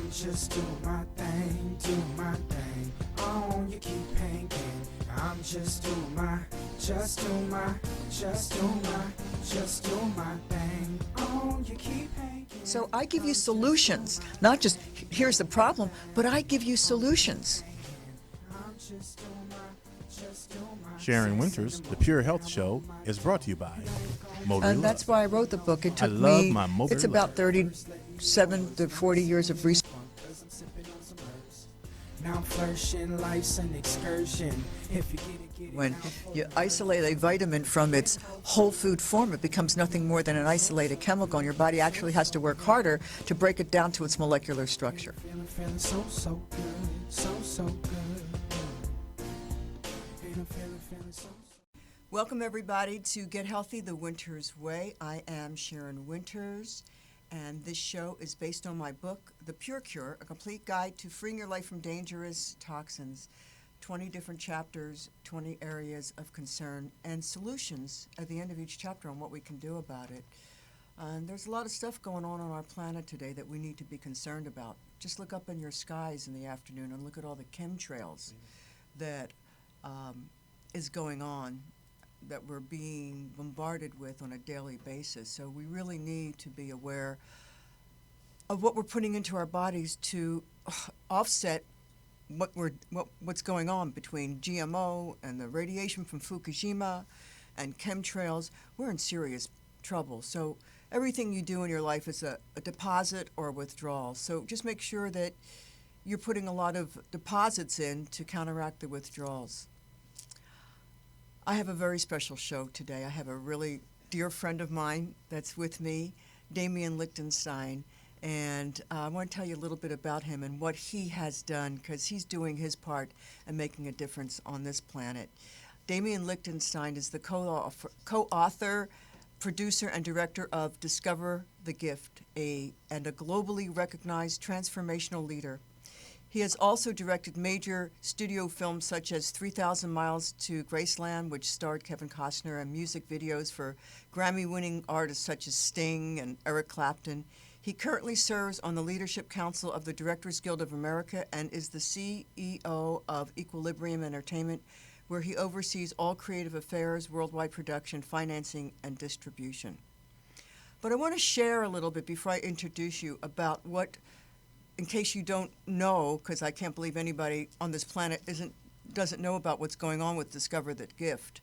I'm just doing my thing, doing my thing. Oh, you keep hanging. I'm just doing my thing. Oh, you keep hanging. So I give you solutions, not just here's the problem, but I give you solutions. SHARYN Wynters, The Pure Health Show, is brought to you by Motor And that's why I wrote the book. It took love me, my Motor it's about 37 to 40 years of research. Now I'm flourishing, life's an excursion. If you get it, When you isolate a vitamin from its whole food form, it becomes nothing more than an isolated chemical, and your body actually has to work harder to break it down to its molecular structure. feeling so good, so good. Feeling so. Welcome, everybody, to Get Healthy the Wynters Way. I am SHARYN Wynters, and this show is based on my book, The Pure Cure, A Complete Guide to Freeing Your Life from Dangerous Toxins. 20 different chapters, 20 areas of concern, and solutions at the end of each chapter on what we can do about it. And there's a lot of stuff going on our planet today that we need to be concerned about. Just look up in your skies in the afternoon and look at all the chemtrails that is going on, that we're being bombarded with on a daily basis. So we really need to be aware of what we're putting into our bodies to offset what's going on between GMO and the radiation from Fukushima and chemtrails. We're in serious trouble. So everything you do in your life is a deposit or a withdrawal. So just make sure that you're putting a lot of deposits in to counteract the withdrawals. I have a very special show today. I have a really dear friend of mine that's with me, Demian Lichtenstein, and I want to tell you a little bit about him and what he has done, because he's doing his part and making a difference on this planet. Demian Lichtenstein is the co-author, producer, and director of Discover the Gift, and a globally recognized transformational leader. He has also directed major studio films such as 3,000 Miles to Graceland, which starred Kevin Costner, and music videos for Grammy-winning artists such as Sting and Eric Clapton. He currently serves on the Leadership Council of the Directors Guild of America and is the CEO of Equilibrium Entertainment, where he oversees all creative affairs, worldwide production, financing, and distribution. But I want to share a little bit before I introduce you about what, in case you don't know, because I can't believe anybody on this planet doesn't know about what's going on with Discover the Gift.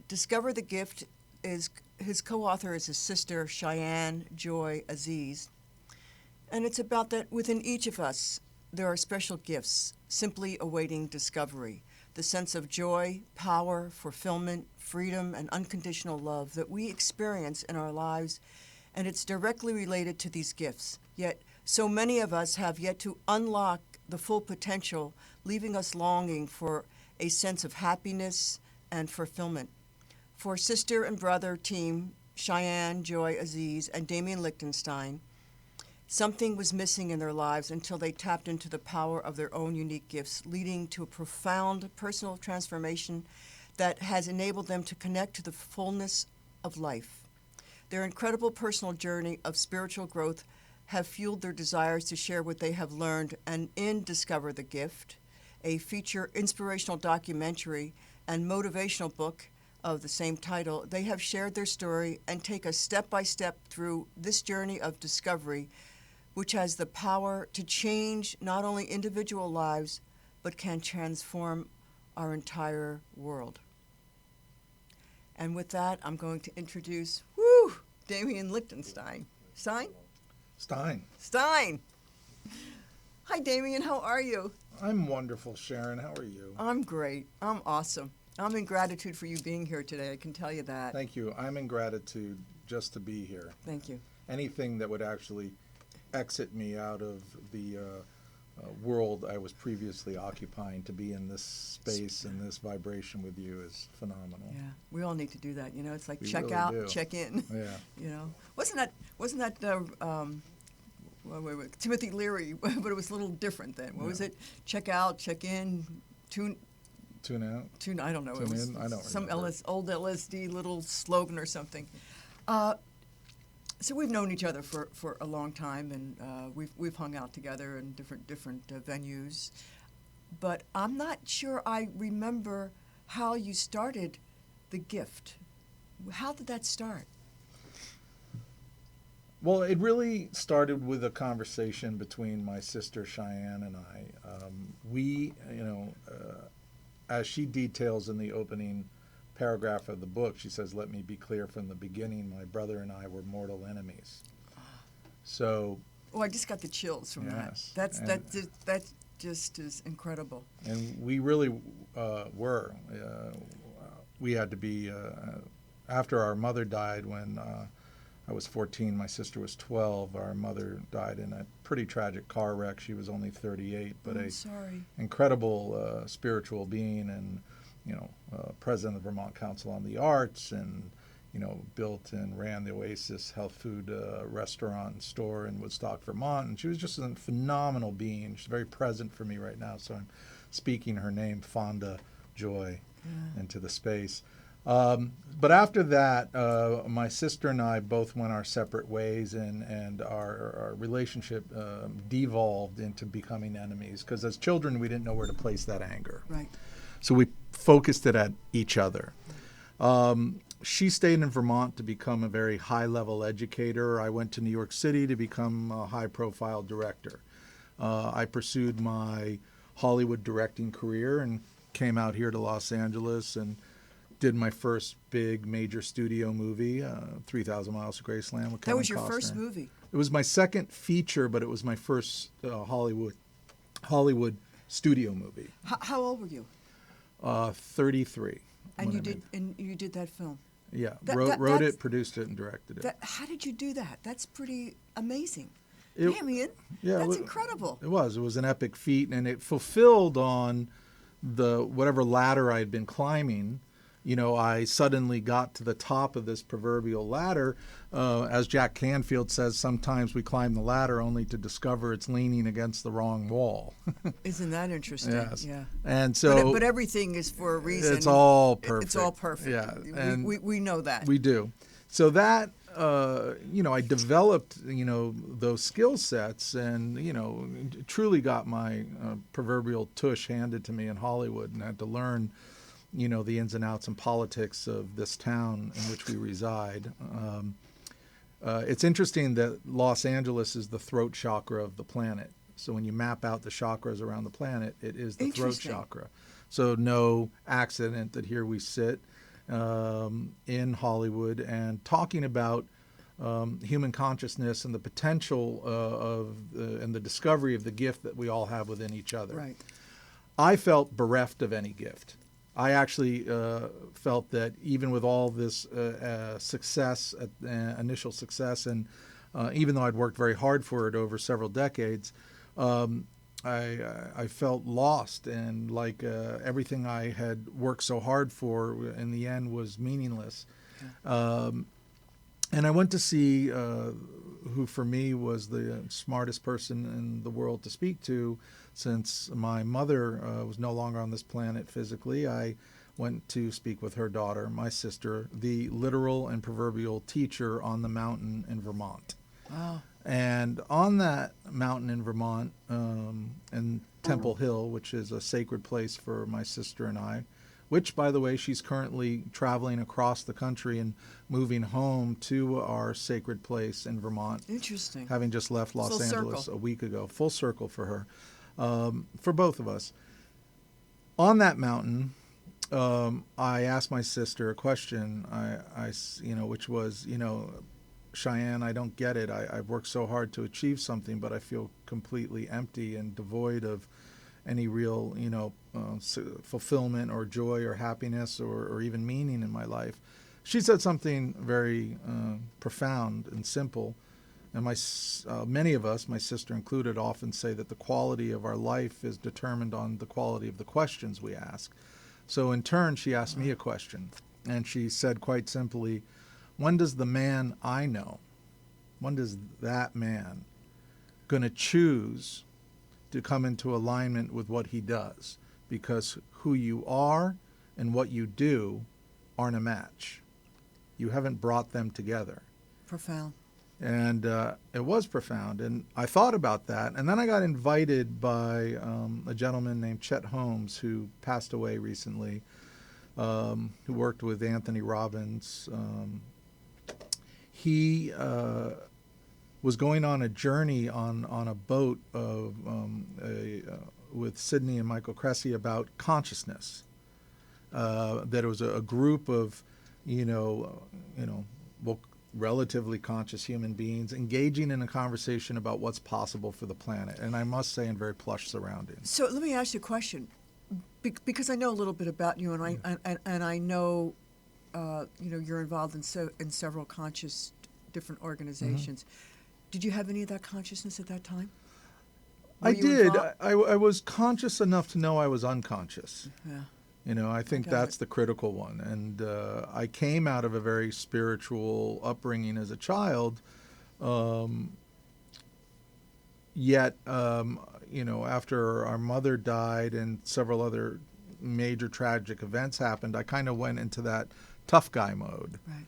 Discover the Gift is, his co-author is his sister, Cheyenne Joy Aziz. And it's about that within each of us, there are special gifts simply awaiting discovery. The sense of joy, power, fulfillment, freedom, and unconditional love that we experience in our lives, and it's directly related to these gifts. Yet, so many of us have yet to unlock the full potential, leaving us longing for a sense of happiness and fulfillment. For sister and brother team, Cheyenne Joy Aziz and Demian Lichtenstein, something was missing in their lives until they tapped into the power of their own unique gifts, leading to a profound personal transformation that has enabled them to connect to the fullness of life. Their incredible personal journey of spiritual growth have fueled their desires to share what they have learned, and in Discover the Gift, a feature inspirational documentary and motivational book of the same title, they have shared their story and take us step by step through this journey of discovery, which has the power to change not only individual lives, but can transform our entire world. And with that, I'm going to introduce, Demian Lichtenstein. Stein. Hi, Demian. How are you? I'm wonderful, SHARYN. How are you? I'm great. I'm awesome. I'm in gratitude for you being here today. I can tell you that. Thank you. I'm in gratitude just to be here. Thank you. Anything that would actually exit me out of the world I was previously occupying to be in this space and this vibration with you is phenomenal. Yeah, we all need to do that. You know, it's like We check really out, do. check in. Yeah. You know, wasn't that Timothy Leary? But it was a little different then. What was it? Check out, check in, tune out. I don't know. Tune It was in? I don't some remember. old LSD little slogan or something. So we've known each other for a long time, and we've hung out together in different venues. But I'm not sure I remember how you started the gift. How did that start? Well, it really started with a conversation between my sister Cheyenne and I. We, as she details in the opening paragraph of the book, she says, "Let me be clear from the beginning, my brother and I were mortal enemies." So. Oh, I just got the chills from yes, that. That just is incredible. And we really were. We had to be, after our mother died when I was 14, my sister was 12. Our mother died in a pretty tragic car wreck. She was only 38, but incredible spiritual being, and president of the Vermont Council on the Arts, and built and ran the Oasis health food restaurant and store in Woodstock, Vermont. And she was just a phenomenal being. She's very present for me right now, so I'm speaking her name, Fonda Joy, into the space. But after that, my sister and I both went our separate ways, and our relationship devolved into becoming enemies, because as children we didn't know where to place that anger. Right. So we focused it at each other. She stayed in Vermont to become a very high-level educator. I went to New York City to become a high-profile director. I pursued my Hollywood directing career and came out here to Los Angeles and did my first big major studio movie, 3,000 Miles to Graceland with Kevin Costner. That was your first movie? It was my second feature, but it was my first Hollywood studio movie. How old were you? 33. And you did that film? Yeah, wrote it, produced it, and directed it. How did you do that? That's pretty amazing. It, Demian, yeah, that's incredible. It was an epic feat, and it fulfilled on the whatever ladder I'd been climbing. I suddenly got to the top of this proverbial ladder. As Jack Canfield says, sometimes we climb the ladder only to discover it's leaning against the wrong wall. Isn't that interesting? Yes. Yeah. And so, but everything is for a reason. It's all perfect. It's all perfect. Yeah. And we know that. We do. So that, I developed, those skill sets, and, truly got my proverbial tush handed to me in Hollywood, and had to learn the ins and outs and politics of this town in which we reside. It's interesting that Los Angeles is the throat chakra of the planet. So when you map out the chakras around the planet, it is the throat chakra. So no accident that here we sit in Hollywood and talking about human consciousness and the potential and the discovery of the gift that we all have within each other. Right. I felt bereft of any gift. I actually felt that even with all this success, initial success, and even though I'd worked very hard for it over several decades, I felt lost, and like everything I had worked so hard for in the end was meaningless. Yeah. And I went to see who for me was the smartest person in the world to speak to. Since my mother was no longer on this planet physically, I went to speak with her daughter, my sister, the literal and proverbial teacher on the mountain in Vermont. Wow. And on that mountain in Vermont, in Temple Hill, which is a sacred place for my sister and I, which, by the way, she's currently traveling across the country and moving home to our sacred place in Vermont. Interesting. Having just left Los Angeles a week ago. Full circle for her. For both of us. On that mountain, I asked my sister a question, which was, Cheyenne, I don't get it. I've worked so hard to achieve something, but I feel completely empty and devoid of any real, fulfillment or joy or happiness or even meaning in my life. She said something very profound and simple. And many of us, my sister included, often say that the quality of our life is determined on the quality of the questions we ask. So in turn, she asked me a question. And she said quite simply, when does the man I know, when does that man going to choose to come into alignment with what he does? Because who you are and what you do aren't a match. You haven't brought them together. Profound. And it was profound. And I thought about that. And then I got invited by a gentleman named Chet Holmes, who passed away recently, who worked with Anthony Robbins. He was going on a journey on a boat with Sidney and Michael Cressy about consciousness. That it was a group of, well, relatively conscious human beings engaging in a conversation about what's possible for the planet, and I must say, in very plush surroundings. So let me ask you a question, because I know a little bit about you, and I know, you're involved in several conscious different organizations. Mm-hmm. Did you have any of that consciousness at that time? I did. I was conscious enough to know I was unconscious. Yeah. I think that's the critical one. And I came out of a very spiritual upbringing as a child. Yet, after our mother died and several other major tragic events happened, I kind of went into that tough guy mode. Right.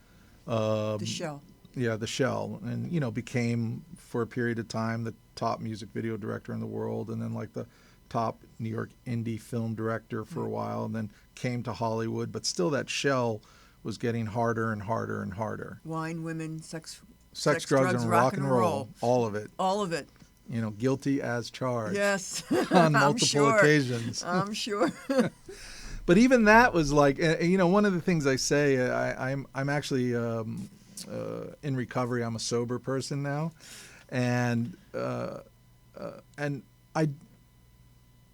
The shell. Yeah, the shell. And, became, for a period of time, the top music video director in the world, and then like the top New York indie film director for a while, and then came to Hollywood. But still that shell was getting harder and harder and harder. Wine, women, sex, drugs, and rock and roll. All of it. All of it. Guilty as charged. Yes. On multiple occasions. I'm sure. But even that was like, one of the things I say, I'm actually in recovery. I'm a sober person now. And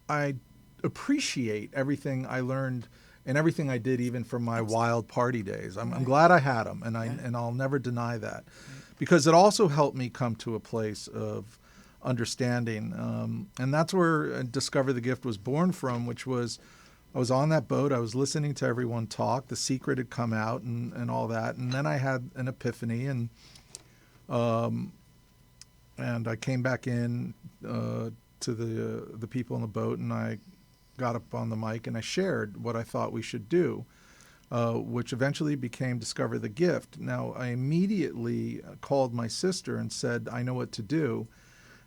I appreciate everything I learned and everything I did, even from my wild party days. I'm glad I had them, and I'll never deny that, because it also helped me come to a place of understanding, and that's where Discover the Gift was born from, which was I was on that boat, I was listening to everyone talk, The Secret had come out and all that, and then I had an epiphany, and I came back in to the people on the boat, and I got up on the mic and I shared what I thought we should do, which eventually became Discover the Gift. Now, I immediately called my sister and said, I know what to do.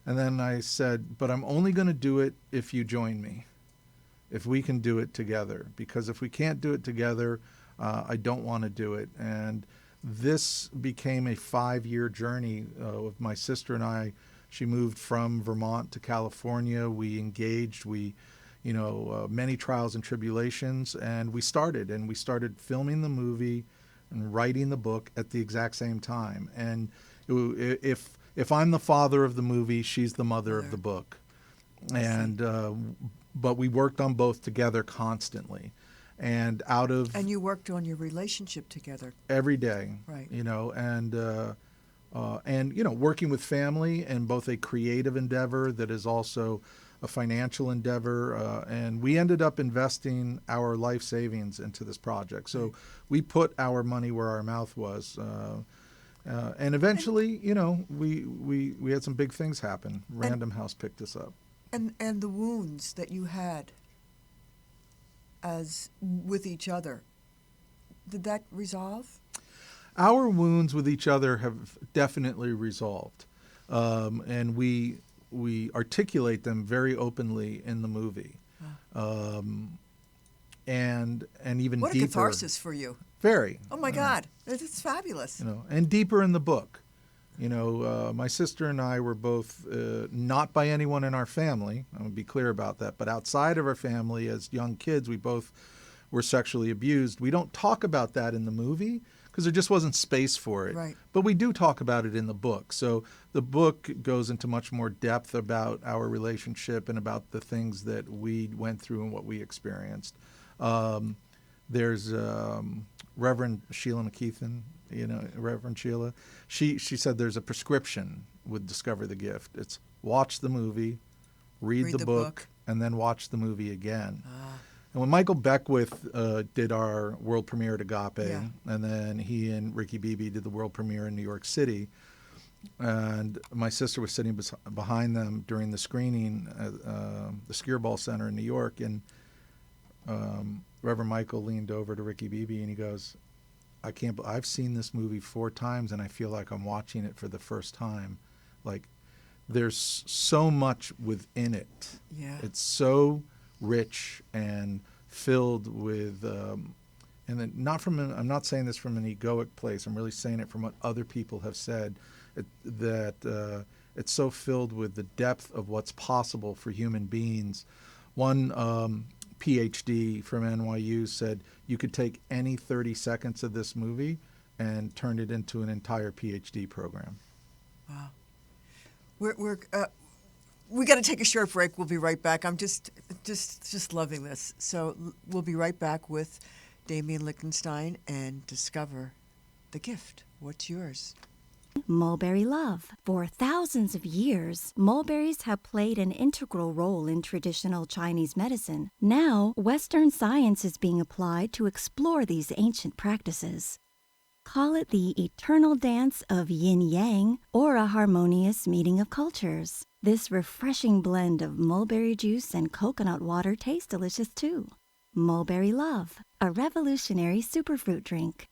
And then I said, but I'm only going to do it if you join me, if we can do it together. Because if we can't do it together, I don't want to do it. And this became a 5-year journey with my sister and I. She moved from Vermont to California. We engaged. Many trials and tribulations, and we started filming the movie and writing the book at the exact same time. And if I'm the father of the movie, she's the mother of the book. And but we worked on both together constantly, and you worked on your relationship together every day, right? Working with family in both a creative endeavor that is also a financial endeavor, and we ended up investing our life savings into this project. So we put our money where our mouth was, and eventually, we had some big things happen. Random House picked us up, and the wounds that you had as with each other, did that resolve? Our wounds with each other have definitely resolved, and we articulate them very openly in the movie, and even what deeper. What a catharsis for you! Very. Oh my God, it's fabulous. And deeper in the book. My sister and I were both not by anyone in our family. I want to be clear about that. But outside of our family, as young kids, we both were sexually abused. We don't talk about that in the movie, because there just wasn't space for it. Right. But we do talk about it in the book. So the book goes into much more depth about our relationship and about the things that we went through and what we experienced. There's Reverend Sheila McKeithen, Reverend Sheila. She said there's a prescription with Discover the Gift. It's watch the movie, read the book, and then watch the movie again. And when Michael Beckwith did our world premiere at Agape, and then he and Ricky Beebe did the world premiere in New York City, and my sister was sitting behind them during the screening at the Skirball Center in New York, and Reverend Michael leaned over to Ricky Beebe and he goes, I've seen this movie 4 times and I feel like I'm watching it for the first time. Like, there's so much within it. Yeah. It's so rich and filled with, and then I'm not saying this from an egoic place. I'm really saying it from what other people have said, that it's so filled with the depth of what's possible for human beings. One PhD from NYU said you could take any 30 seconds of this movie and turn it into an entire PhD program. Wow. We got to take a short break. We'll be right back. I'm just loving this. So we'll be right back with Demian Lichtenstein and Discover the Gift. What's yours? Mulberry love. For thousands of years, mulberries have played an integral role in traditional Chinese medicine. Now, Western science is being applied to explore these ancient practices. Call it the eternal dance of yin-yang or a harmonious meeting of cultures. This refreshing blend of mulberry juice and coconut water tastes delicious too. Mulberry Love, a revolutionary superfruit drink.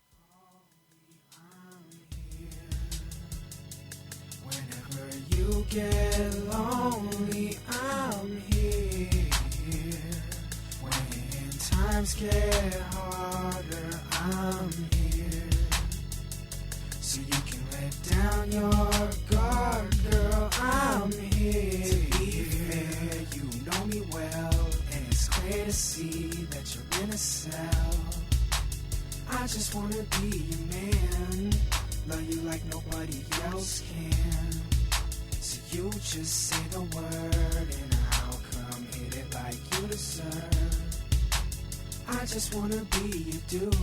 Whenever you get lonely, I'm here. When times get harder, I'm here. So you can let down your guard, girl, I'm here. To be fair, you know me well, and it's clear to see that you're in a cell. I just wanna be your man, love you like nobody else can. So you just say the word and I'll come hit it like you deserve. I just wanna be your dude,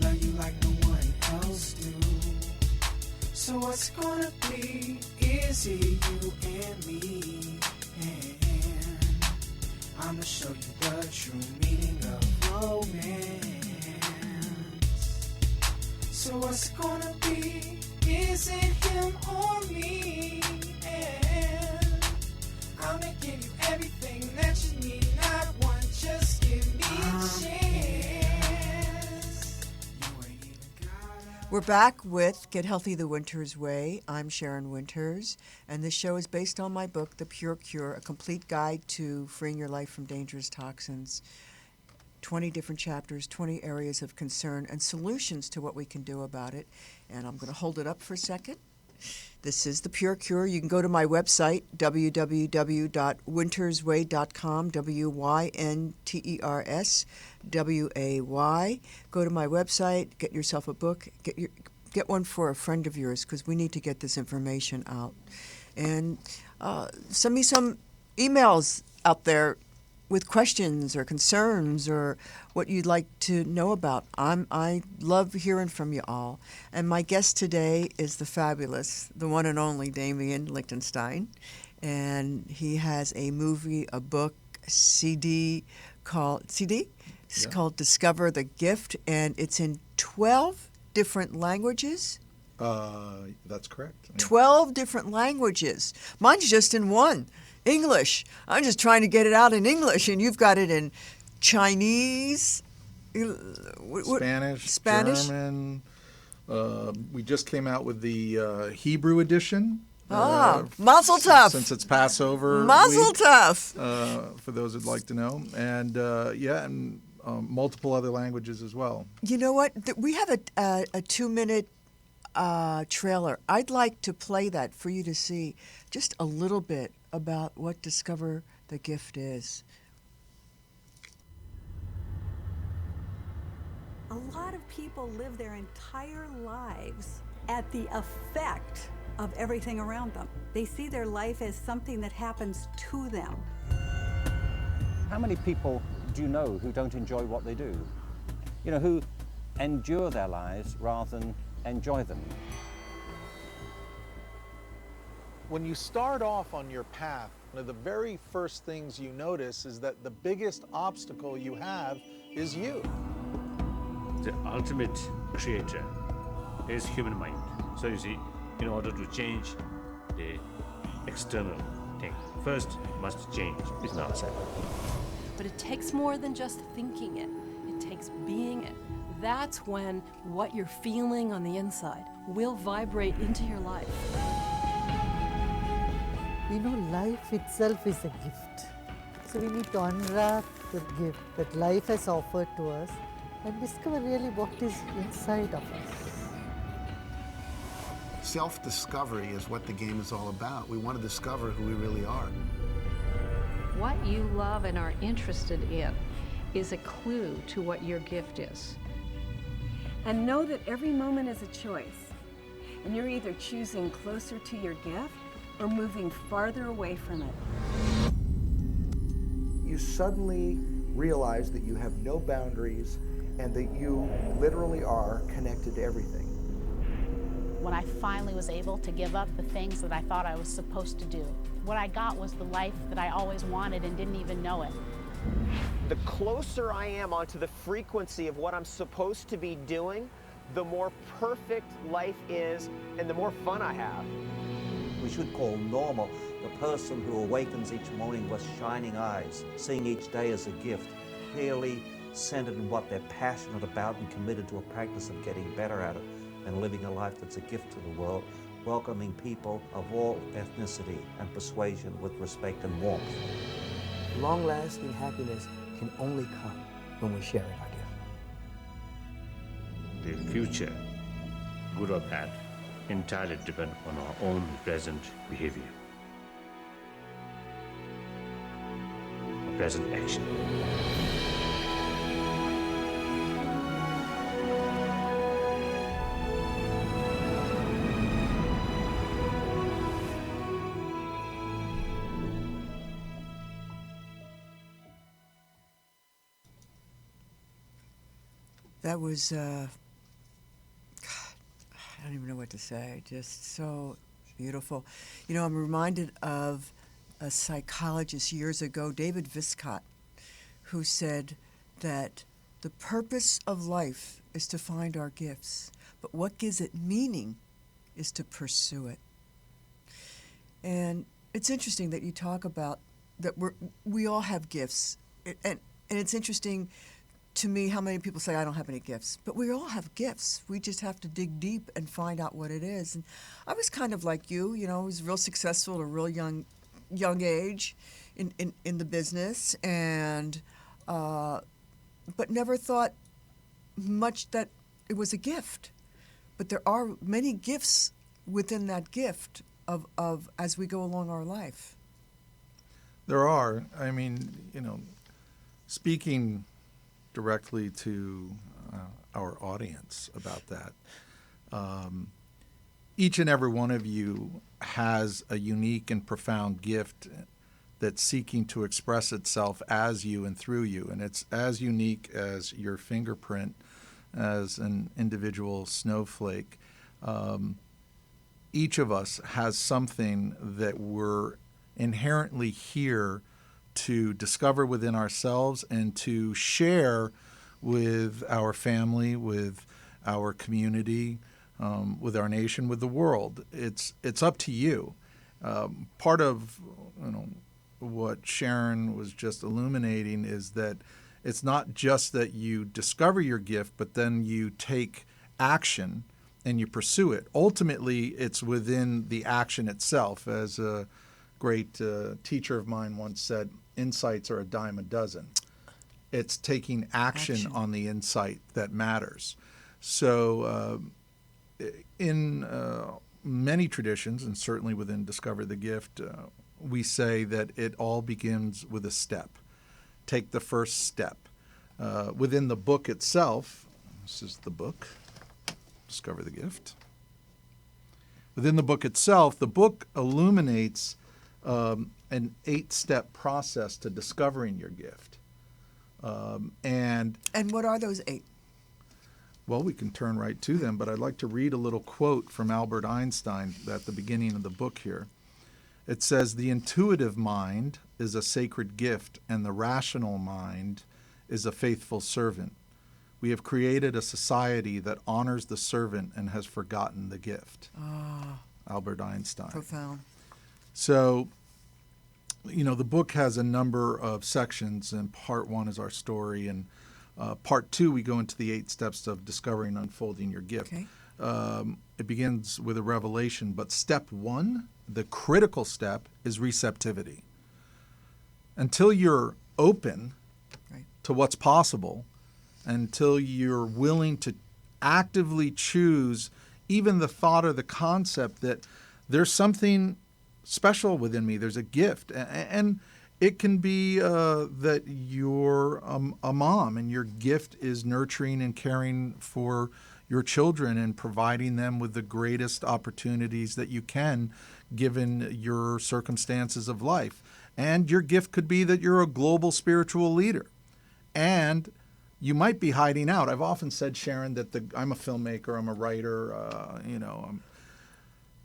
love you like no one else do. So what's gonna be easy, you and me, and I'ma show you the true meaning of romance. So what's gonna be, is it him or me, and I'ma give you everything that you need, not one, just give me a chance. We're back with Get Healthy the Wynters Way. I'm SHARYN Wynters, and this show is based on my book, The Pure Cure, a complete guide to freeing your life from dangerous toxins. 20 different chapters, 20 areas of concern, and solutions to what we can do about it. And I'm going to hold it up for a second. This is The Pure Cure. You can go to my website, www.wintersway.com, WYNTERSWAY. Go to my website, get yourself a book, get one for a friend of yours, because we need to get this information out. And send me some emails out there with questions or concerns or what you'd like to know about. I love hearing from you all. And my guest today is the fabulous, the one and only Demian Lichtenstein. And he has a movie, a book, CD called It's called Discover the Gift, and it's in 12 different languages. That's correct. Yeah. 12 different languages. Mine's just in one. English. I'm just trying to get it out in English, and you've got it in Chinese, Spanish, German. We just came out with the Hebrew edition. Mazel tov. Since it's Passover Mazel week, tov. for those who'd like to know. And, and multiple other languages as well. You know what? We have a 2-minute trailer. I'd like to play that for you to see just a little bit about what Discover the Gift is. A lot of people live their entire lives at the effect of everything around them. They see their life as something that happens to them. How many people do you know who don't enjoy what they do? You know, who endure their lives rather than enjoy them? When you start off on your path, one of the very first things you notice is that the biggest obstacle you have is you. The ultimate creator is human mind. So you see, in order to change the external thing, first must change within ourselves. But it takes more than just thinking it. It takes being it, that's when what you're feeling on the inside will vibrate into your life. You know, life itself is a gift. So we need to unwrap the gift that life has offered to us and discover really what is inside of us. Self-discovery is what the game is all about. We want to discover who we really are. What you love and are interested in is a clue to what your gift is. And know that every moment is a choice. And you're either choosing closer to your gift or moving farther away from it. You suddenly realize that you have no boundaries and that you literally are connected to everything. When I finally was able to give up the things that I thought I was supposed to do, what I got was the life that I always wanted and didn't even know it. The closer I am onto the frequency of what I'm supposed to be doing, the more perfect life is and the more fun I have. We should call normal the person who awakens each morning with shining eyes, seeing each day as a gift, clearly centered in what they're passionate about and committed to a practice of getting better at it, and living a life that's a gift to the world, welcoming people of all ethnicity and persuasion with respect and warmth. Long-lasting happiness can only come when we're sharing our gift. The future, good or bad, entirely depend on our own present behavior, our present action. That was, God, I don't even know what to say, just so beautiful. You know, I'm reminded of a psychologist years ago, David Viscott, who said that the purpose of life is to find our gifts, but what gives it meaning is to pursue it. And it's interesting that you talk about that we all have gifts, and it's interesting to me how many people say I don't have any gifts, but we all have gifts. We just have to dig deep and find out what it is. And I was kind of like you, I was real successful at a real young age in the business, and but never thought much that it was a gift. But there are many gifts within that gift of as we go along our life. There are. I mean, speaking directly to our audience about that. Each and every one of you has a unique and profound gift that's seeking to express itself as you and through you, and it's as unique as your fingerprint as an individual snowflake. Each of us has something that we're inherently here to discover within ourselves and to share with our family, with our community, with our nation, with the world. It's up to you. Part of what Sharon was just illuminating is that it's not just that you discover your gift, but then you take action and you pursue it. Ultimately, it's within the action itself. As a great teacher of mine once said, insights are a dime a dozen. It's taking action on the insight that matters. So in many traditions, and certainly within Discover the Gift, we say that it all begins with a step. Take the first step. Within the book itself, this is the book, Discover the Gift. Within the book itself, the book illuminates an 8-step process to discovering your gift. And what are those 8? Well, we can turn right to them, but I'd like to read a little quote from Albert Einstein at the beginning of the book here. It says, "The intuitive mind is a sacred gift, and the rational mind is a faithful servant. We have created a society that honors the servant and has forgotten the gift." Albert Einstein. Profound. So, the book has a number of sections, and part 1 is our story, and Part 2, we go into the 8 steps of discovering and unfolding your gift. Okay. It begins with a revelation, but step 1, the critical step, is receptivity. Until you're open to what's possible, until you're willing to actively choose even the thought or the concept that there's something special within me, there's a gift. And it can be that you're a mom and your gift is nurturing and caring for your children and providing them with the greatest opportunities that you can given your circumstances of life. And your gift could be that you're a global spiritual leader. And you might be hiding out. I've often said, Sharon, that I'm a filmmaker, I'm a writer,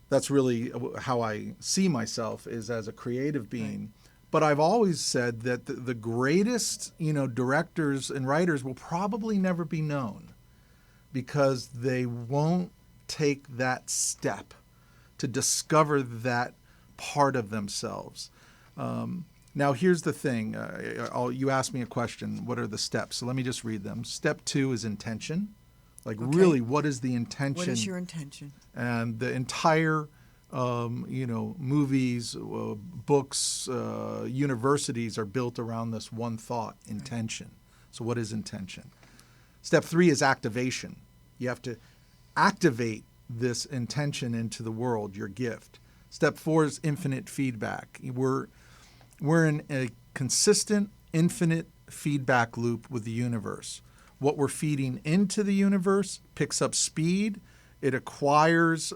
that's really how I see myself, is as a creative being. Right. But I've always said that the greatest, directors and writers will probably never be known because they won't take that step to discover that part of themselves. Now, here's the thing. You asked me a question, what are the steps? So let me just read them. Step 2 is intention. Really, what is the intention? What is your intention? And the entire, movies, books, universities are built around this one thought, intention. So what is intention? Step 3 is activation. You have to activate this intention into the world, your gift. Step 4 is infinite feedback. We're in a consistent, infinite feedback loop with the universe. What we're feeding into the universe picks up speed. It acquires,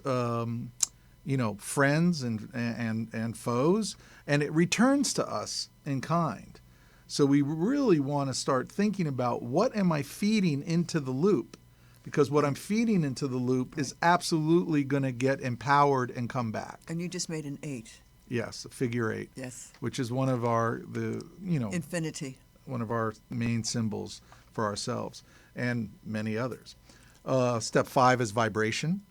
friends and foes, and it returns to us in kind. So we really want to start thinking about, what am I feeding into the loop? Because what I'm feeding into the loop is absolutely going to get empowered and come back. And you just made an 8. Yes, a figure 8. Yes. Which is one of our, infinity. One of our main symbols for ourselves, and many others. Step 5 is vibration.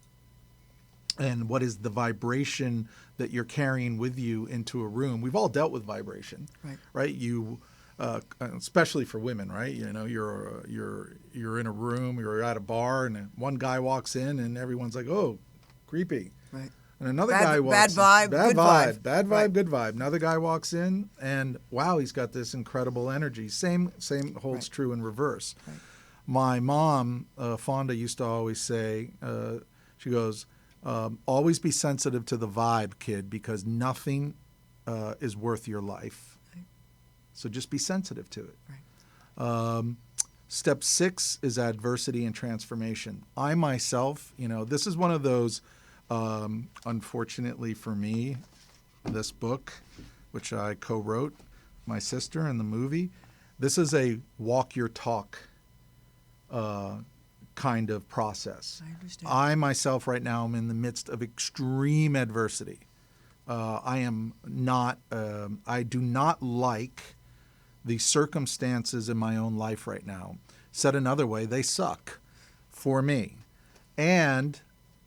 And what is the vibration that you're carrying with you into a room? We've all dealt with vibration, right? You, especially for women, right? You're in a room, you're at a bar, and one guy walks in, and everyone's like, "Oh, creepy." Right. And another guy walks in. Bad vibe, good vibe. Another guy walks in, and wow, he's got this incredible energy. Same holds true in reverse. Right. My mom, Fonda, used to always say, she goes, always be sensitive to the vibe, kid, because nothing is worth your life. Right. So just be sensitive to it. Right. Step 6 is adversity and transformation. I myself, this is one of those, unfortunately for me, this book, which I co-wrote, my sister, and the movie, this is a walk your talk kind of process. I understand. I myself right now am in the midst of extreme adversity. I do not like the circumstances in my own life right now. Said another way, they suck for me. And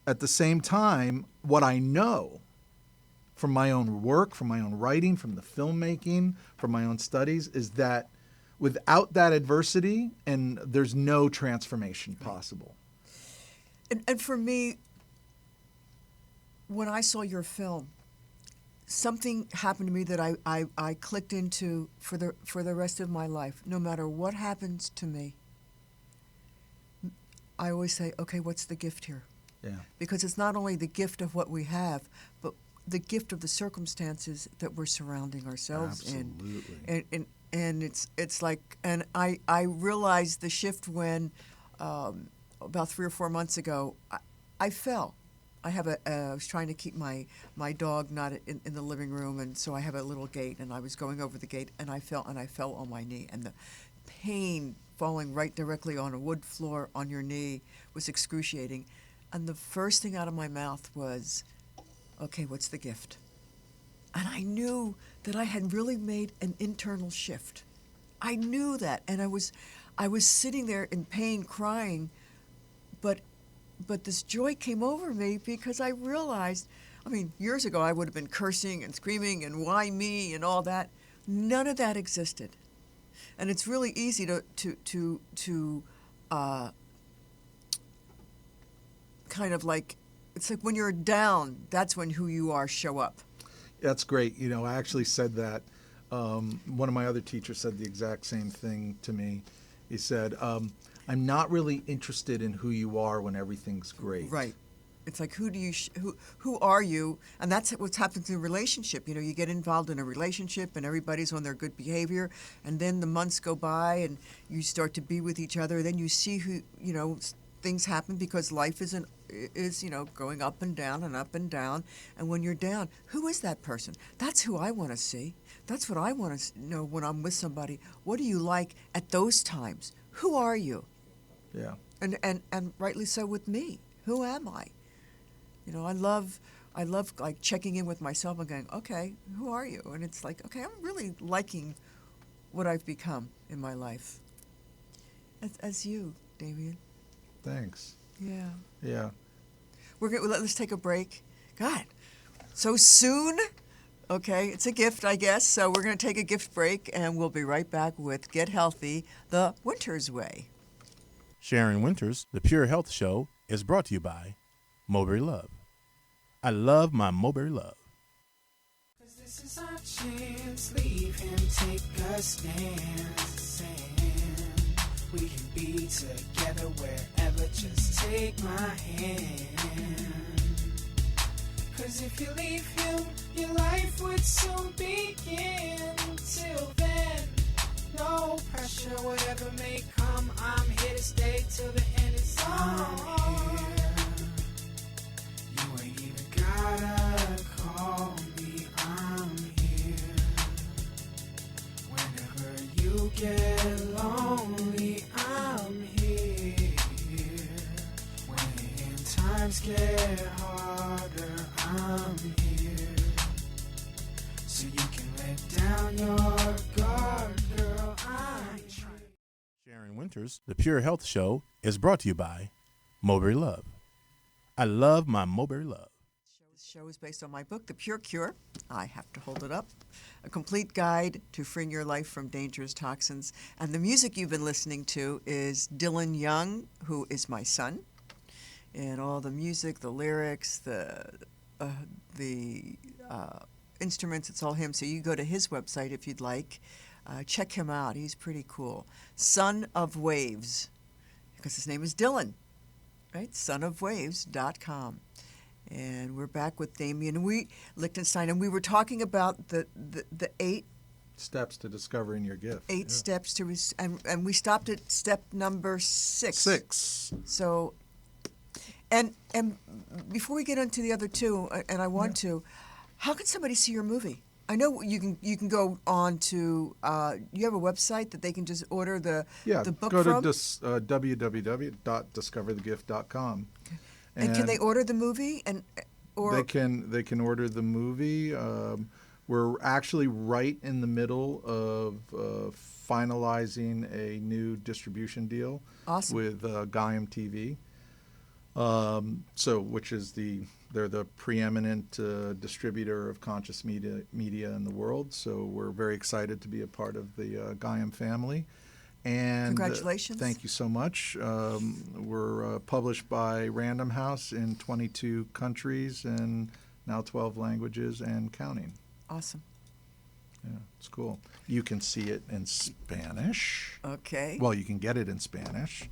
at the same time, what I know from my own work, from my own writing, from the filmmaking, from my own studies, is that without that adversity, and there's no transformation possible. And for me, when I saw your film, something happened to me that I clicked into for the rest of my life. No matter what happens to me, I always say, okay, what's the gift here? Yeah. Because it's not only the gift of what we have, but the gift of the circumstances that we're surrounding ourselves in. Absolutely. And it's like, and I realized the shift when about 3 or 4 months ago, I fell. I was trying to keep my dog not in the living room, and so I have a little gate, and I was going over the gate, and I fell on my knee, and the pain falling right directly on a wood floor on your knee was excruciating. And the first thing out of my mouth was, okay, what's the gift? And I knew that I had really made an internal shift. I knew that, and I was sitting there in pain, crying, but this joy came over me because I realized, years ago I would have been cursing and screaming and why me and all that. None of that existed. And it's really easy to kind of like, it's like when you're down, that's when who you are show up. That's great. You know, I actually said that. One of my other teachers said the exact same thing to me. He said, I'm not really interested in who you are when everything's great. Right. It's like, who are you? And that's what's happens in a relationship. You know, you get involved in a relationship and everybody's on their good behavior, and then the months go by and you start to be with each other. Then you see who, you know, things happen because life is, you know, going up and down and up and down. And when you're down, who is that person? That's who I want to see. That's what I want to know when I'm with somebody. What do you like at those times? Who are you? Yeah. And rightly so with me. Who am I? You know, I love like checking in with myself and going, okay, who are you? And it's like, okay, I'm really liking what I've become in my life. As you, Demian. Thanks. Yeah. Yeah. Let's take a break. God, so soon? Okay, it's a gift, I guess. So we're going to take a gift break, and we'll be right back with Get Healthy the Wynters Way. SHARYN Wynters, the Pure Health Show, is brought to you by Mulberry Love. I love my Mulberry Love. This is our chance, leave him, take a stand. We can be together wherever, just take my hand. Cause if you leave him, your life would soon begin. Till then, no pressure, whatever may come, I'm here to stay till the end is on. You ain't even gotta call me, I'm here. Whenever you get lonely, I'm here. When times get harder, I'm here. So you can let down your guard, girl, I'm here. SHARYN Wynters, the Pure Health Show, is brought to you by Mulberry Love. I love my Mulberry Love. This show is based on my book, The Pure Cure. I have to hold it up. A complete guide to freeing your life from dangerous toxins. And the music you've been listening to is Dylan Young, who is my son. And all the music, the lyrics, the instruments, it's all him. So you go to his website if you'd like. Check him out. He's pretty cool. Son of Waves, because his name is Dylan, right? sonofwaves.com. And we're back with Demian Lichtenstein, and we were talking about the 8 steps to discovering your gift. 8 steps to, and we stopped at step number 6. 6. So, and before we get into the other 2, and I want to, how can somebody see your movie? I know you can go on to, you have a website that they can just order the book go from? to www.discoverthegift.com. And can they order the movie? Or they can order the movie. We're actually right in the middle of finalizing a new distribution deal with Gaiam TV. Which is they're the preeminent distributor of conscious media in the world. So we're very excited to be a part of the Gaiam family. And congratulations. Thank you so much. We're published by Random House in 22 countries and now 12 languages and counting. Awesome. Yeah, it's cool. You can see it in Spanish. Okay. Well, you can get it in Spanish.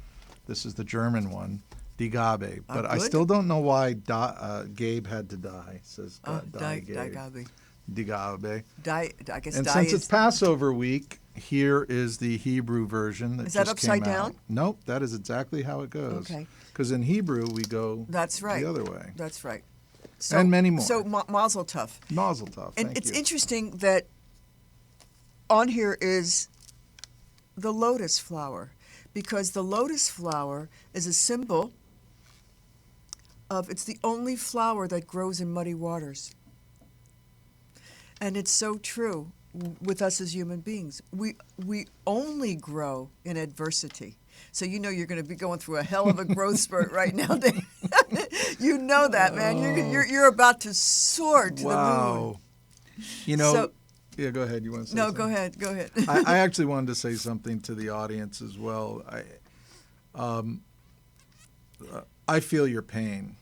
This is the German one, Die Gabe. But I good. still don't know why Gabe had to die. It says Die Gabe. Die Gabe. I guess and die since is it's Passover week, here is the Hebrew version that Is that just upside came out. down? Nope, that is exactly how it goes. Okay. Because in Hebrew we go That's right. the other way. That's right. And many more. So Mazel Tov. Mazel Tov. And Thank it's you. interesting that on here is the lotus flower, because the lotus flower is a symbol of, it's the only flower that grows in muddy waters. And it's so true with us as human beings. We only grow in adversity. So you know you're going to be going through a hell of a growth spurt right now, Dave. You know that, man. You're about to soar to the moon. You know, Yeah, go ahead. You want to say No, something? go ahead. I actually wanted to say something to the audience as well. I feel your pain.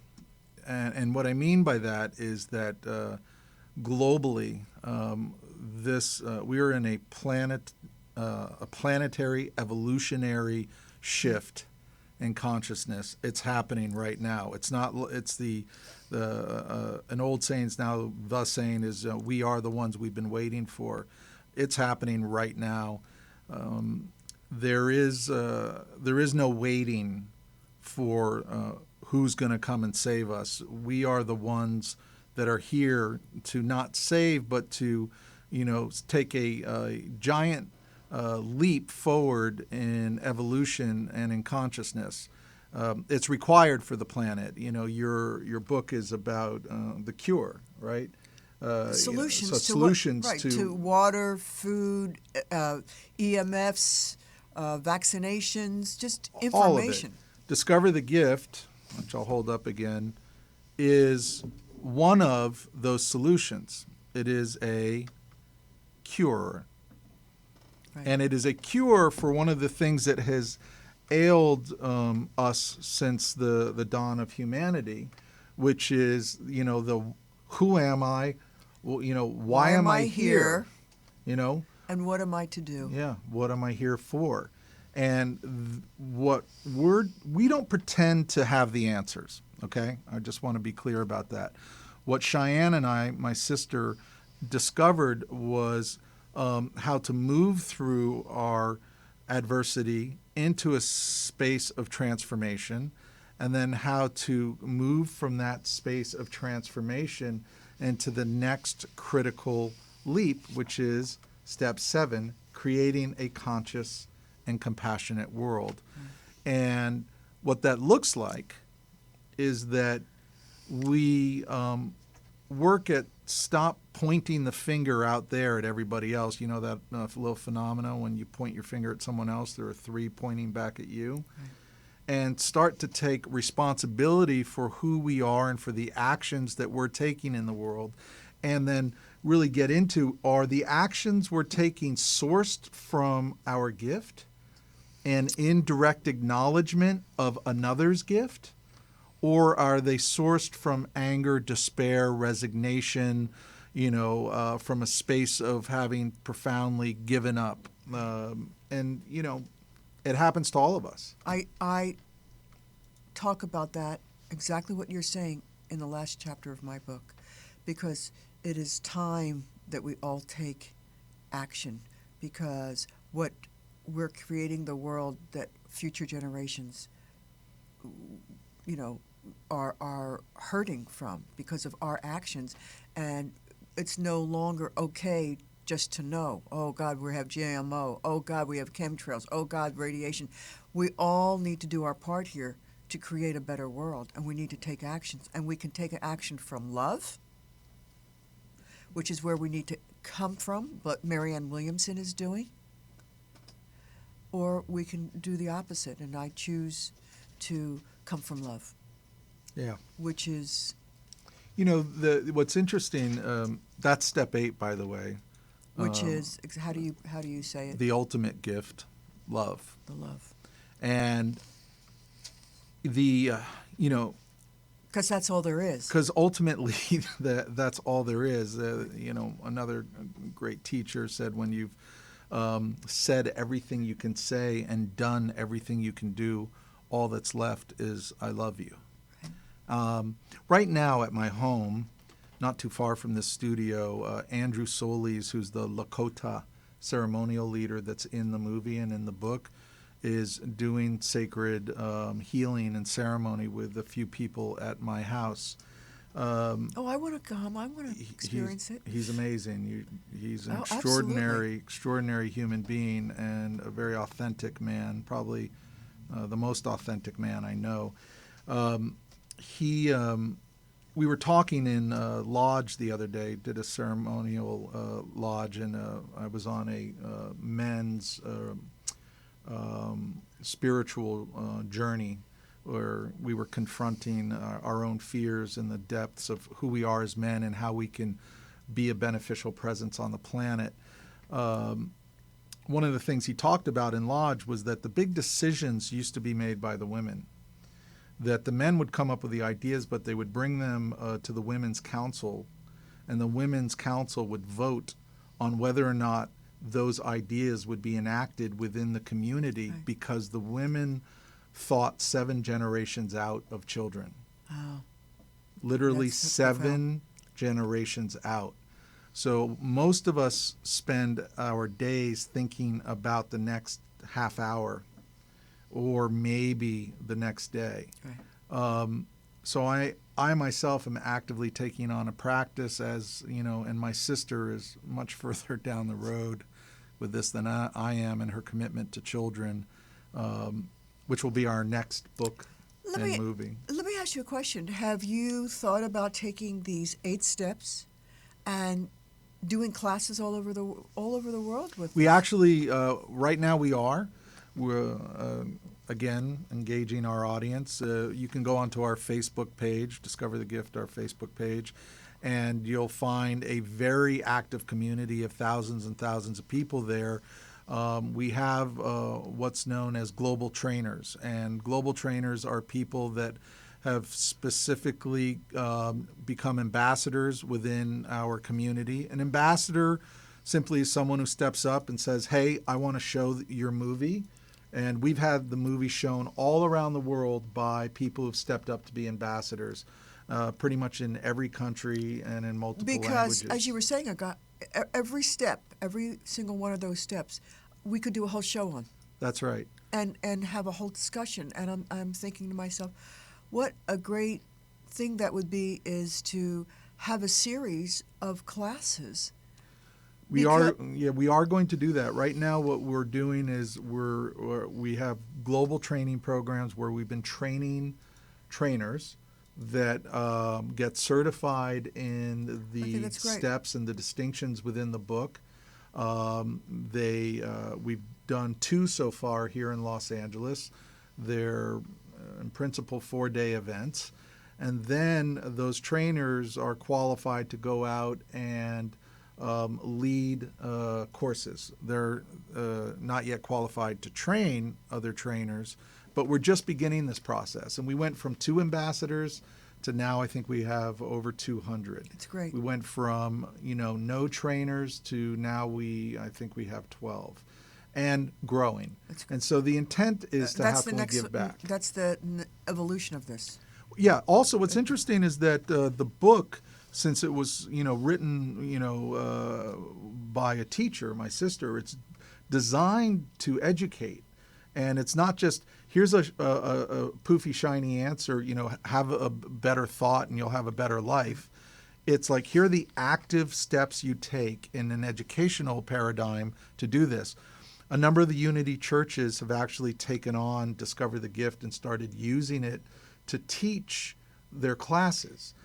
And what I mean by that is that globally, we're in a planetary evolutionary shift in consciousness. It's happening right now. It's not. It's an old saying now. The saying is, "We are the ones we've been waiting for." It's happening right now. There is no waiting for who's going to come and save us. We are the ones that are here to not save, but to, take a giant leap forward in evolution and in consciousness. It's required for the planet. Your book is about the cure, right? Solutions, solutions to water, food, EMFs, vaccinations, just information. All of it. Discover the Gift, which I'll hold up again, is one of those solutions. It is a cure. Right. And it is a cure for one of the things that has ailed us since the dawn of humanity, which is, the who am I? Well, why am I here? And what am I to do? Yeah, what am I here for? And we don't pretend to have the answers, okay? I just want to be clear about that. What Cheyenne and I, my sister, discovered was how to move through our adversity into a space of transformation, and then how to move from that space of transformation into the next critical leap, which is step 7, creating a conscious and compassionate world. And what that looks like is that we work at stop pointing the finger out there at everybody else. That little phenomenon when you point your finger at someone else, there are 3 pointing back at you. Right. And start to take responsibility for who we are and for the actions that we're taking in the world. And then really get into, are the actions we're taking sourced from our gift and indirect acknowledgement of another's gift? Or are they sourced from anger, despair, resignation, from a space of having profoundly given up? And it happens to all of us. I talk about that, exactly what you're saying, in the last chapter of my book, because it is time that we all take action, because what we're creating the world that future generations, are hurting from because of our actions. And it's no longer okay just to know, oh God, we have GMO, oh God, we have chemtrails, oh God, radiation. We all need to do our part here to create a better world, and we need to take actions. And we can take action from love, which is where we need to come from, what Marianne Williamson is doing, or we can do the opposite, and I choose to come from love. Yeah. Which is... what's interesting, that's step 8, by the way. Which is, how do you say it? The ultimate gift, love. The love. And because that's all there is. Because ultimately, that's all there is. Another great teacher said, when you've said everything you can say and done everything you can do, all that's left is I love you. Right now at my home, not too far from this studio, Andrew Solis, who's the Lakota ceremonial leader that's in the movie and in the book, is doing sacred healing and ceremony with a few people at my house. I want to come. I want to experience it. He's amazing. He's an extraordinary human being and a very authentic man, probably the most authentic man I know. We were talking in lodge the other day, did a ceremonial lodge, and I was on a men's spiritual journey where we were confronting our own fears and the depths of who we are as men and how we can be a beneficial presence on the planet. One of the things he talked about in Lodge was that the big decisions used to be made by the women, that the men would come up with the ideas, but they would bring them to the Women's Council, and the Women's Council would vote on whether or not those ideas would be enacted within the community, right, because the women thought 7 generations out of children. Wow. Literally 7 generations out. So most of us spend our days thinking about the next half hour or maybe the next day. Right. So I myself am actively taking on a practice, as you know, and my sister is much further down the road with this than I am, and her commitment to children, which will be our next book and movie. Let me ask you a question. Have you thought about taking these 8 steps and doing classes all over the world with? We actually right now we're again engaging our audience. You can go onto our Facebook page, Discover the Gift, our Facebook page, and you'll find a very active community of thousands and thousands of people there. We have what's known as global trainers, and global trainers are people that have specifically become ambassadors within our community. An ambassador simply is someone who steps up and says, hey, I want to show your movie. And we've had the movie shown all around the world by people who've stepped up to be ambassadors, pretty much in every country and in multiple languages. Because, as you were saying, every step, every single one of those steps, we could do a whole show on. That's right. And have a whole discussion. And I'm thinking to myself, what a great thing that would be is to have a series of classes. We are going to do that. Right now what we're doing is we have global training programs where we've been training trainers that get certified in the steps and the distinctions within the book. We've done 2 so far here in Los Angeles. They're in principle 4-day events. And then those trainers are qualified to go out and lead courses. They're not yet qualified to train other trainers, but we're just beginning this process. And we went from 2 ambassadors to now I think we have over 200. It's great. We went from no trainers to now I think we have 12, and growing. And so the intent is to have to give back. That's the evolution of this. Yeah. Also, what's interesting is that the book, since it was written by a teacher, my sister, it's designed to educate, and it's not just here's a poofy shiny answer. Have a better thought and you'll have a better life. It's like here are the active steps you take in an educational paradigm to do this. A number of the Unity churches have actually taken on Discover the Gift and started using it to teach their classes.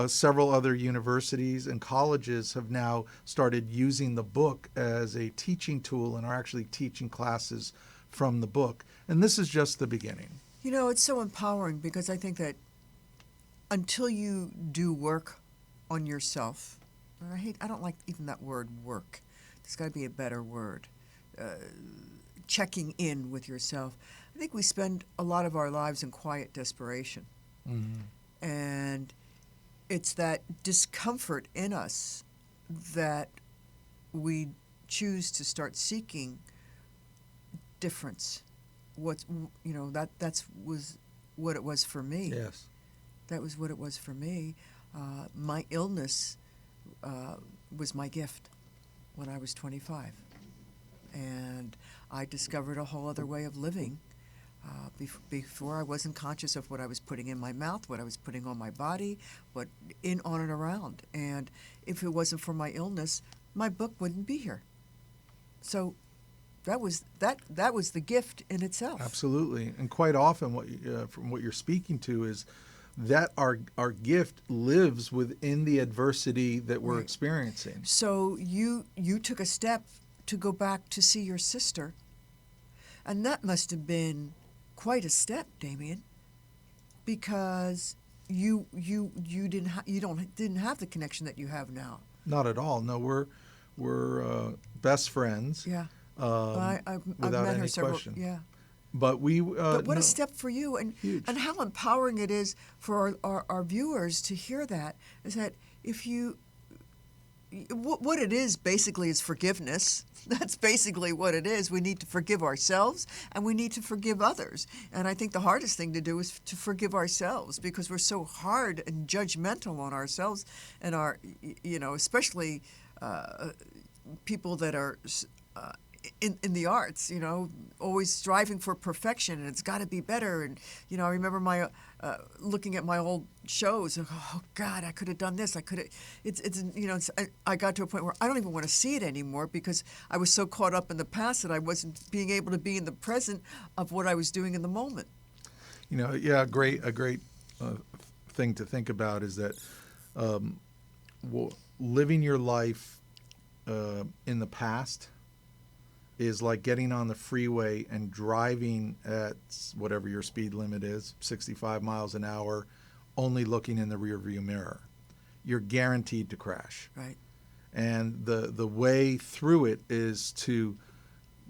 Several other universities and colleges have now started using the book as a teaching tool and are actually teaching classes from the book. And this is just the beginning. It's so empowering because I think that until you do work on yourself, and I don't like even that word work. There's got to be a better word. Checking in with yourself. I think we spend a lot of our lives in quiet desperation. Mm-hmm. And it's that discomfort in us that we choose to start seeking difference. Was what it was for me. Yes. That was what it was for me. My illness was my gift when I was 25. And I discovered a whole other way of living. Before I wasn't conscious of what I was putting in my mouth, what I was putting on my body, on and around. And if it wasn't for my illness, my book wouldn't be here. So that was the gift in itself. Absolutely. And quite often from what you're speaking to is that our gift lives within the adversity that we're experiencing. So you took a step to go back to see your sister, and that must have been quite a step, Demian, because you didn't have the connection that you have now. Not at all. No, we're best friends. Yeah. I've without met any her several. question. Yeah. But we. But what a step for you, and Huge. and how empowering it is for our viewers to hear that. Is that if you. What it is basically is forgiveness. That's basically what it is. We need to forgive ourselves and we need to forgive others. And I think the hardest thing to do is to forgive ourselves, because we're so hard and judgmental on ourselves and our, especially people that are in the arts, always striving for perfection, and it's got to be better. And I remember my looking at my old shows and oh God, I could have done this. I could have. I got to a point where I don't even want to see it anymore because I was so caught up in the past that I wasn't being able to be in the present of what I was doing in the moment. A great thing to think about is that living your life in the past is like getting on the freeway and driving at whatever your speed limit is, 65 miles an hour, only looking in the rearview mirror. You're guaranteed to crash. Right. And the way through it is to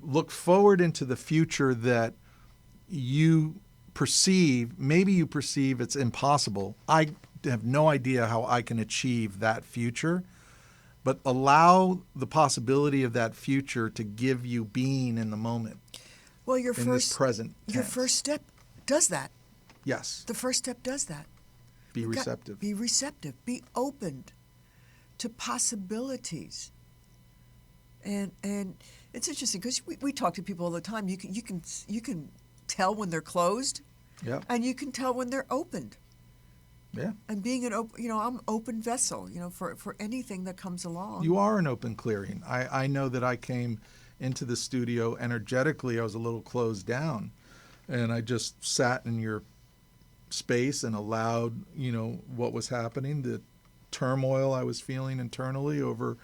look forward into the future that you perceive, maybe you perceive it's impossible. I have no idea how I can achieve that future. But allow the possibility of that future to give you being in the moment. Well, in this present your tense. first step does that. Yes. The first step does that. Be receptive. Be receptive. Be opened to possibilities. And it's interesting because we talk to people all the time. You can tell when they're closed. Yeah. And you can tell when they're opened. Yeah. And being I'm an open vessel, for anything that comes along. You are an open clearing. I know that I came into the studio energetically. I was a little closed down, and I just sat in your space and allowed, what was happening, the turmoil I was feeling internally over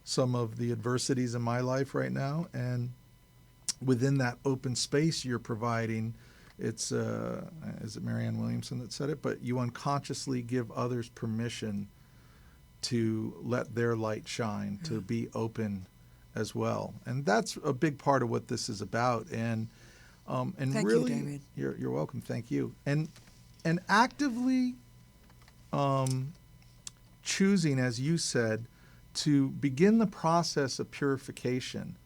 some of the adversities in my life right now. And within that open space you're providing, it's, is it Marianne Williamson that said it? But you unconsciously give others permission to let their light shine, to be open as well. And that's a big part of what this is about. And Thank really, you, Demian. You're welcome. Thank you. And actively choosing, as you said, to begin the process of purification.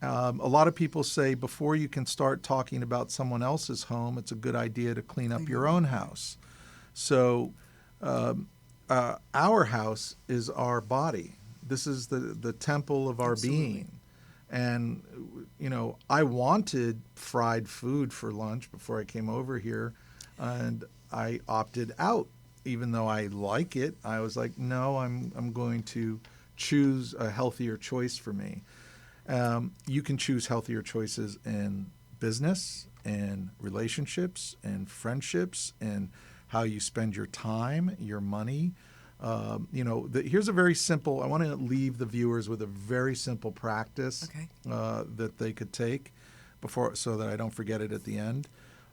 A lot of people say before you can start talking about someone else's home, it's a good idea to clean up your own house. So our house is our body. This is the temple of our being. And, I wanted fried food for lunch before I came over here, and I opted out. Even though I like it, I was like, no, I'm going to choose a healthier choice for me. You can choose healthier choices in business and relationships and friendships and how you spend your time, your money. Here's a very simple, I want to leave the viewers with a very simple practice that they could take so that I don't forget it at the end.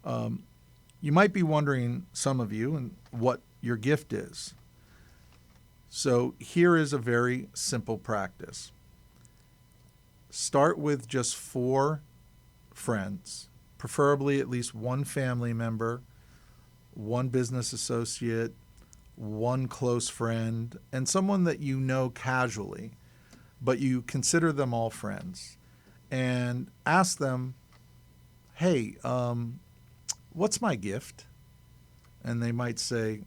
You might be wondering, some of you, and what your gift is. So here is a very simple practice. Start with just 4 friends, preferably at least 1 family member, 1 business associate, 1 close friend, and someone that you know casually, but you consider them all friends. And ask them, hey, what's my gift? And they might say,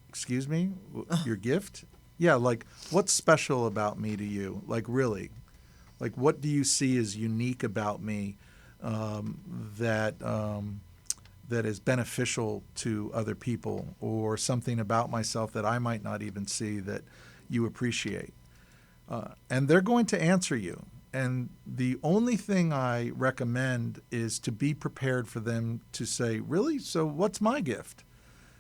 excuse me, your gift? Yeah, like, what's special about me to you? Like, really? Like, what do you see as unique about me that is beneficial to other people, or something about myself that I might not even see that you appreciate? And they're going to answer you. And the only thing I recommend is to be prepared for them to say, really? So what's my gift?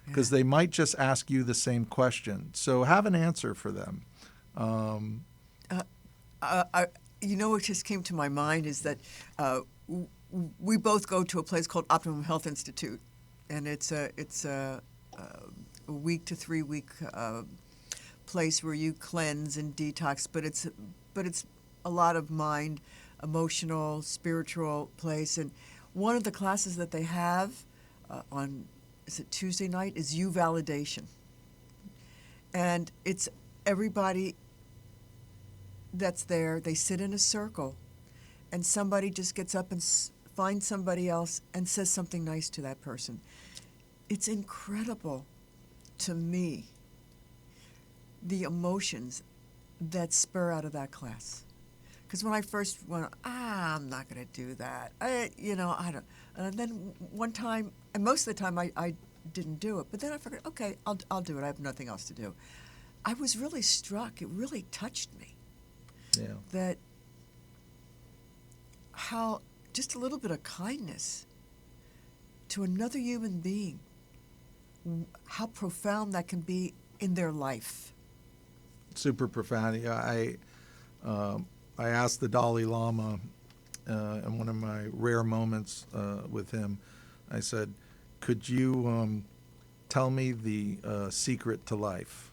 Because they might just ask you the same question. So have an answer for them. What just came to my mind is that we both go to a place called Optimum Health Institute, and it's a week to 3 week place where you cleanse and detox, but it's a lot of mind, emotional, spiritual place. And one of the classes that they have on, is it Tuesday night, is you validation. And it's everybody that's there, they sit in a circle, and somebody just gets up and finds somebody else and says something nice to that person. It's incredible to me, the emotions that spur out of that class. Because when I first went, I'm not going to do that. I don't. And then one time, and most of the time I didn't do it, but then I figured, okay, I'll do it. I have nothing else to do. I was really struck. It really touched me. Yeah. That how just a little bit of kindness to another human being, how profound that can be in their life. Super profound. Yeah, I asked the Dalai Lama in one of my rare moments with him, I said, could you tell me the secret to life?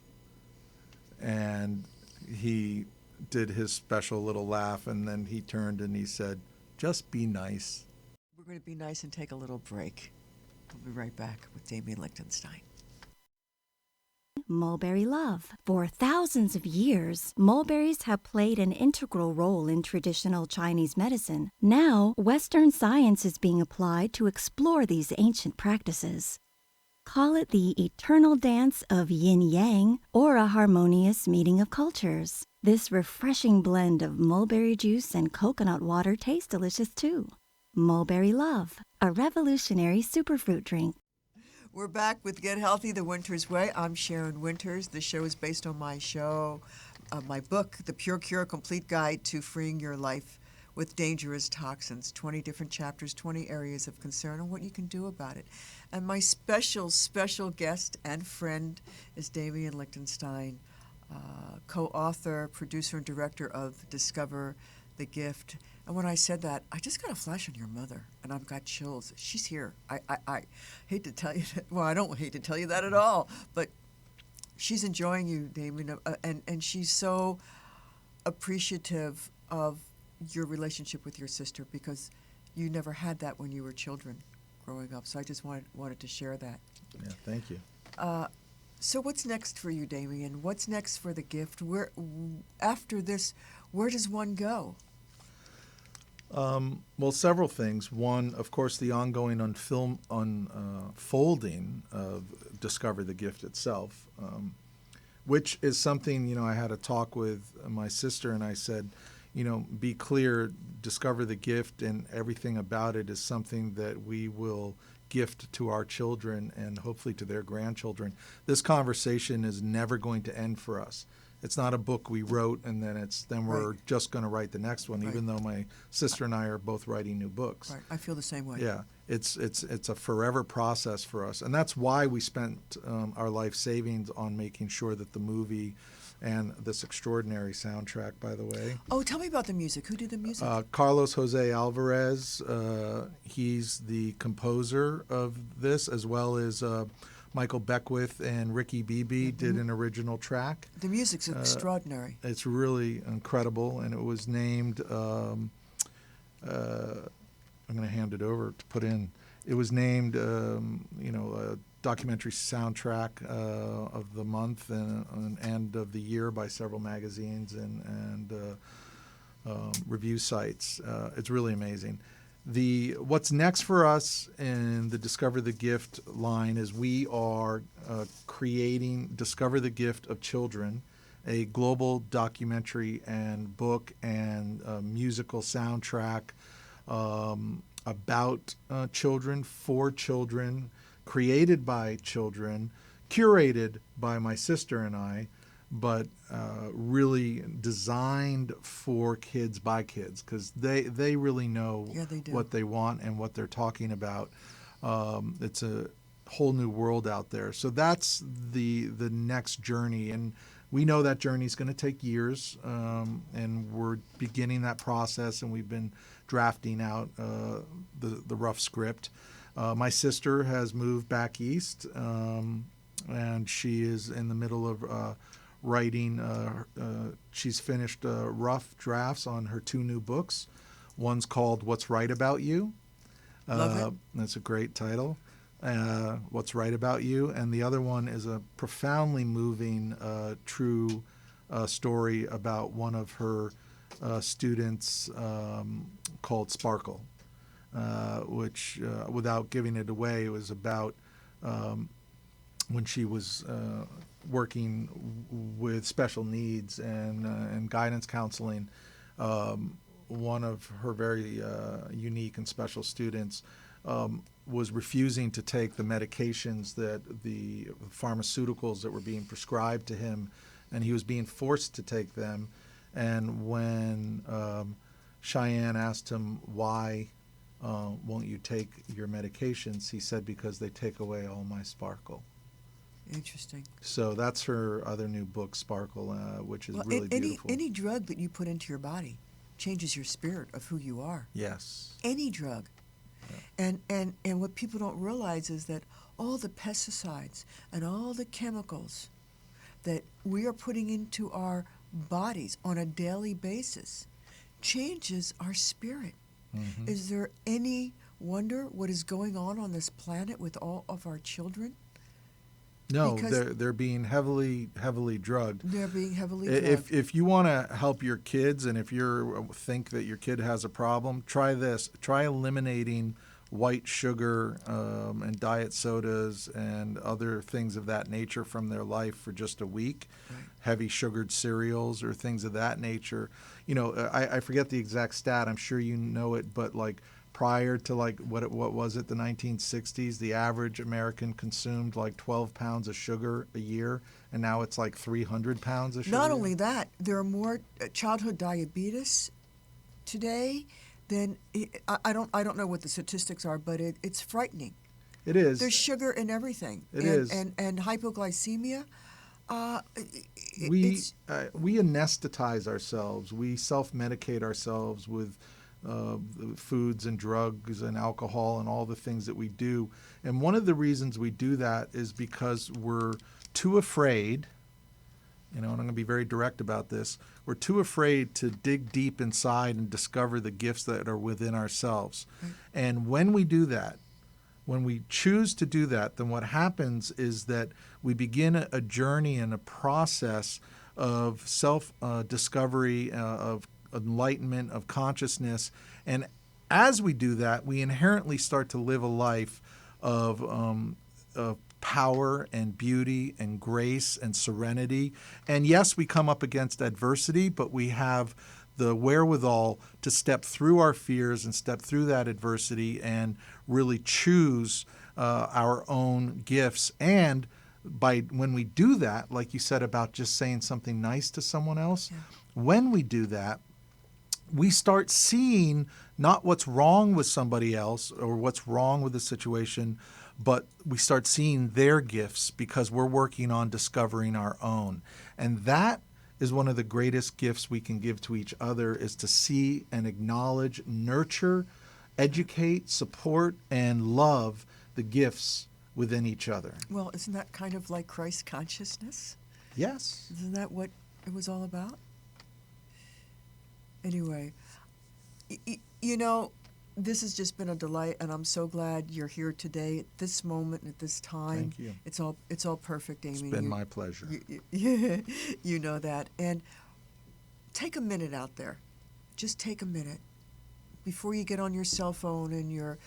And he did his special little laugh, and then he turned and he said, just be nice. We're going to be nice and take a little break. We'll be right back with Demian Lichtenstein. Mulberry love. For thousands of years, mulberries have played an integral role in traditional Chinese medicine. Now, Western science is being applied to explore these ancient practices. Call it the eternal dance of yin-yang or a harmonious meeting of cultures. This refreshing blend of mulberry juice and coconut water tastes delicious too. Mulberry Love, a revolutionary superfruit drink. We're back with Get Healthy the Wynters Way. I'm SHARYN Wynters. The show is based on my book, The Pure Cure, Complete Guide to Freeing Your Life with Dangerous Toxins. 20 different chapters, 20 areas of concern, and what you can do about it. And my special guest and friend is Demian Lichtenstein, co-author, producer, and director of Discover the Gift. And when I said that, I just got a flash on your mother, and I've got chills. She's here. I hate to tell you that. Well, I don't hate to tell you that at all, but she's enjoying you, Demian, and she's so appreciative of your relationship with your sister, because you never had that when you were children growing up. So I just wanted to share that. Yeah, thank you. So what's next for you, Demian? What's next for the gift? After this, where does one go? Well, several things. One, of course, the ongoing unfolding of Discover the Gift itself, which is something, I had a talk with my sister, and I said, be clear, Discover the Gift and everything about it is something that we will gift to our children and hopefully to their grandchildren. This conversation is never going to end for us. It's not a book we wrote and then we're just going to write the next one, even though my sister and I are both writing new books. Right, I feel the same way. Yeah, it's a forever process for us, and that's why we spent our life savings on making sure that the movie and this extraordinary soundtrack, by the way. Oh, tell me about the music. Who did the music? Carlos Jose Alvarez. He's the composer of this, as well as Michael Beckwith and Ricky Beebe did an original track. The music's extraordinary. It's really incredible, and it was named, I'm going to hand it over to put in. It was named, a documentary soundtrack of the month and end of the year by several magazines and review sites. It's really amazing. What's next for us in the Discover the Gift line is we are creating Discover the Gift of Children, a global documentary and book and musical soundtrack about children, for children, created by children, curated by my sister and I, but really designed for kids by kids, because they really know what they want and what they're talking about. It's a whole new world out there. So that's the next journey, and we know that journey is going to take years, and we're beginning that process, and we've been drafting out the rough script. My sister has moved back east, and she is in the middle of writing. She's finished rough drafts on her 2 new books. One's called What's Right About You. Love it. That's a great title. What's Right About You. And the other one is a profoundly moving, true story about one of her students called Sparkle, which, without giving it away, was about when she was working with special needs and guidance counseling. One of her very unique and special students was refusing to take the medications that the pharmaceuticals that were being prescribed to him, and he was being forced to take them. And when Cheyenne asked him, why won't you take your medications, he said, because they take away all my sparkle. Interesting. So that's her other new book, Sparkle, which is really beautiful. Any drug that you put into your body changes your spirit of who you are. Yes. Any drug. Yeah. And what people don't realize is that all the pesticides and all the chemicals that we are putting into our bodies on a daily basis changes our spirit. Mm-hmm. Is there any wonder what is going on this planet with all of our children? No, they're being heavily drugged. They're being heavily drugged. If you want to help your kids, and if you think that your kid has a problem, try this. Try eliminating white sugar and diet sodas and other things of that nature from their life for just a week. Right. Heavy sugared cereals or things of that nature. You know, I forget the exact stat. I'm sure you know it, but like prior to what was it, the 1960s, the average American consumed like 12 pounds of sugar a year, and now it's like 300 pounds of sugar. Not only that, there are more childhood diabetes today than I don't know what the statistics are, but it's frightening. It is. There's sugar in everything. It is. And hypoglycemia. We anesthetize ourselves. We self-medicate ourselves with foods and drugs and alcohol and all the things that we do. And one of the reasons we do that is because we're too afraid, and I'm going to be very direct about this, we're too afraid to dig deep inside and discover the gifts that are within ourselves. Right. And when we do that, when we choose to do that, then what happens is that we begin a journey and a process of self-discovery, of enlightenment, of consciousness. And as we do that, we inherently start to live a life of power and beauty and grace and serenity. And yes, we come up against adversity, but we have the wherewithal to step through our fears and step through that adversity and really choose our own gifts. And when we do that, like you said about just saying something nice to someone else, when we do that, we start seeing not what's wrong with somebody else or what's wrong with the situation, but we start seeing their gifts because we're working on discovering our own. And that is one of the greatest gifts we can give to each other, is to see and acknowledge, nurture, educate, support, and love the gifts within each other. Well, isn't that kind of like Christ consciousness? Yes. Isn't that what it was all about? Anyway, this has just been a delight, and I'm so glad you're here today at this moment, at this time. Thank you. It's all perfect, Amy. It's been my pleasure. You know that. And take a minute out there. Just take a minute before you get on your cell phone and your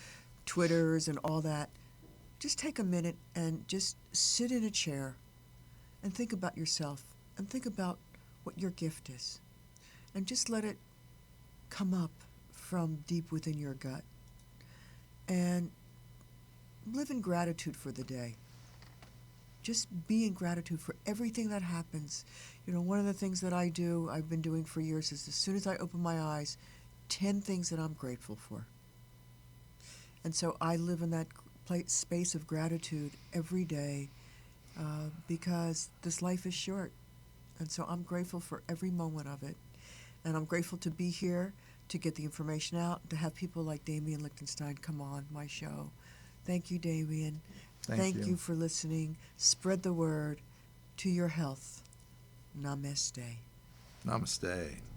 Twitters and all that. Just take a minute and just sit in a chair and think about yourself and think about what your gift is. And just let it come up from deep within your gut. And live in gratitude for the day. Just be in gratitude for everything that happens. One of the things that I've been doing for years, is as soon as I open my eyes, 10 things that I'm grateful for. And so I live in that space of gratitude every day because this life is short. And so I'm grateful for every moment of it. And I'm grateful to be here, to get the information out, to have people like Demian Lichtenstein come on my show. Thank you, Demian. Thank you for listening. Spread the word to your health. Namaste. Namaste.